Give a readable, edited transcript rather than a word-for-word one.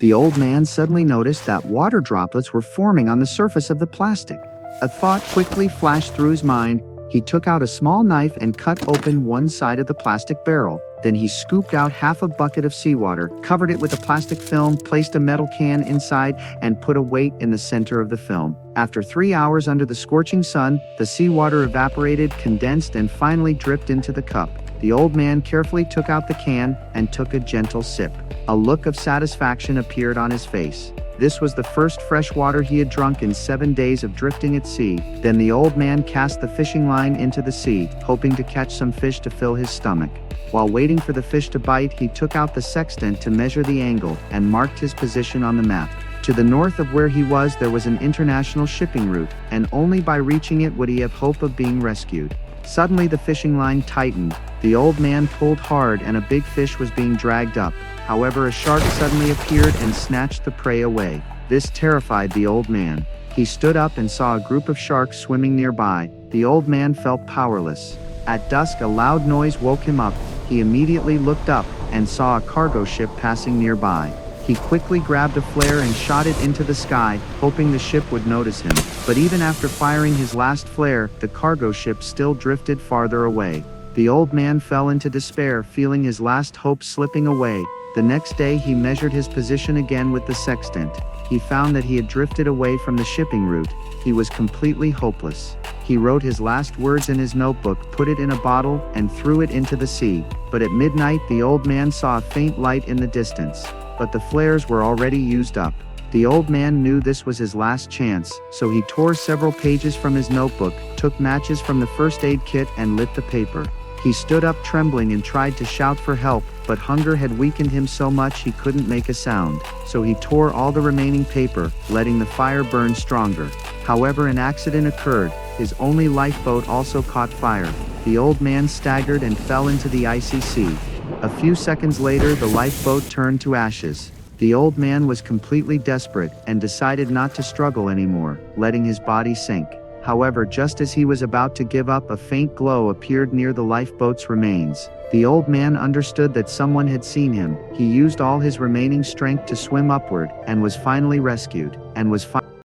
The old man suddenly noticed that water droplets were forming on the surface of the plastic. A thought quickly flashed through his mind. He took out a small knife and cut open one side of the plastic barrel. Then he scooped out half a bucket of seawater, covered it with a plastic film, placed a metal can inside, and put a weight in the center of the film. After 3 hours under the scorching sun, the seawater evaporated, condensed, and finally dripped into the cup. The old man carefully took out the can and took a gentle sip. A look of satisfaction appeared on his face. This was the first fresh water he had drunk in 7 days of drifting at sea. Then the old man cast the fishing line into the sea, hoping to catch some fish to fill his stomach. While waiting for the fish to bite, he took out the sextant to measure the angle and marked his position on the map. To the north of where he was, there was an international shipping route, and only by reaching it would he have hope of being rescued. Suddenly the fishing line tightened. The old man pulled hard and a big fish was being dragged up. However, a shark suddenly appeared and snatched the prey away. This terrified the old man. He stood up and saw a group of sharks swimming nearby. The old man felt powerless. At dusk, a loud noise woke him up. He immediately looked up and saw a cargo ship passing nearby. He quickly grabbed a flare and shot it into the sky, hoping the ship would notice him. But even after firing his last flare, the cargo ship still drifted farther away. The old man fell into despair, feeling his last hope slipping away. The next day he measured his position again with the sextant. He found that he had drifted away from the shipping route. He was completely hopeless. He wrote his last words in his notebook, put it in a bottle, and threw it into the sea. But at midnight the old man saw a faint light in the distance. But the flares were already used up. The old man knew this was his last chance, so he tore several pages from his notebook, took matches from the first aid kit and lit the paper. He stood up trembling and tried to shout for help, but hunger had weakened him so much he couldn't make a sound. So he tore all the remaining paper, letting the fire burn stronger. However, an accident occurred. His only lifeboat also caught fire. The old man staggered and fell into the icy sea. A few seconds later, the lifeboat turned to ashes. The old man was completely desperate and decided not to struggle anymore, letting his body sink. However, just as he was about to give up, a faint glow appeared near the lifeboat's remains. The old man understood that someone had seen him. He used all his remaining strength to swim upward, and was finally rescued, and was